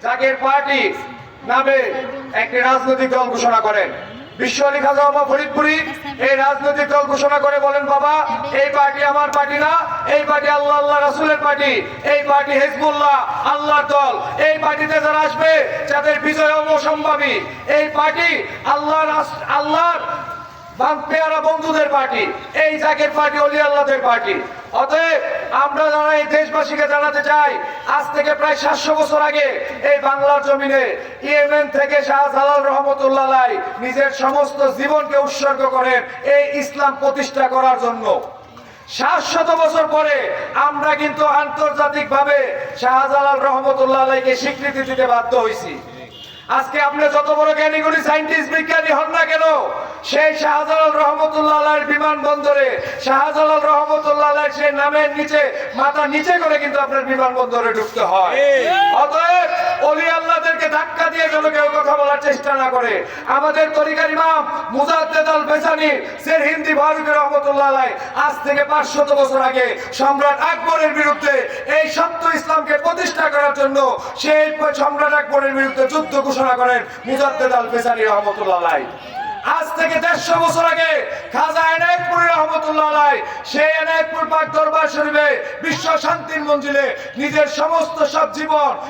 Zaker party নামে একটি রাজনৈতিক দল ঘোষণা করেন। বিশ্ব আলী খাজা বাবা ফরিদপুরি এই রাজনৈতিক দল ঘোষণা করে বলেন, বাবা এই পার্টি আমার পার্টি না, এই পার্টি আল্লাহ আল্লাহ রাসূলের পার্টি, এই পার্টি হিজবুল্লাহ আল্লাহর দল। এই পার্টিতে যারা আসবে যাদের বিজয় অবসম্ভাবী, এই পার্টি আল্লাহর পেয়ারা বন্ধুদের পার্টি, এই জাকের পার্টি ওলি আল্লাহদের পার্টি। অতএব আমরা যারা এই দেশবাসীকে জানাতে চাই, আজ থেকে প্রায় 700 বছর আগে এই বাংলার জমিনে ইয়েমেন থেকে শাহজালাল রহমতুল্লাহ আলাইহি নিজের সমস্ত জীবনকে উৎসর্গ করেন এই ইসলাম প্রতিষ্ঠা করার জন্য। 700 বছর পরে আমরা কিন্তু আন্তর্জাতিকভাবে শাহজালাল রহমতুল্লাহ আলাইহিকে স্বীকৃতি দিতে বাধ্য হয়েছি। আজকে আপনি যত বড় জ্ঞানীগুণী সায়েন্টিস্ট বিজ্ঞানী হন না কেন, সেই শাহজালাল রহমতুল্লাহ আলাইহির বিমানবন্দরে শাহজালাল রহমতুল্লাহ আলাইহির সেই নামের নিচে মাথা নিচে করে কিন্তু আপনার বিমানবন্দরে ঢুকতে হয়। অতএব ওলি আল্লাহদেরকে ধাক্কা দিয়ে যেন কেউ কথা বলার চেষ্টা না করে। আমাদের তরিকার ইমাম মুজাদ্দেদ আল বেসানি সিরহিন্দি ফারুক রহমতুল্লাহ আলাইহি আজ থেকে 500 বছর আগে সম্রাট আকবরের বিরুদ্ধে এই সত্য ইসলামকে প্রতিষ্ঠা করার জন্য সেই সম্রাট আকবরের বিরুদ্ধে যুদ্ধ ঘোষণা করেন মুজাদ্দেদ আল বেসানি রহমতুল্লাহ আলাইহি। আজ থেকে 150 বছর আগে খাজা এনায়েতপুরী রহমতুল্লাহ আলাইহি সেই এনায়েতপুর পাক দরবার শরীফে বিশ্ব শান্তির মঞ্জিলে নিজের সমস্ত সব জীবন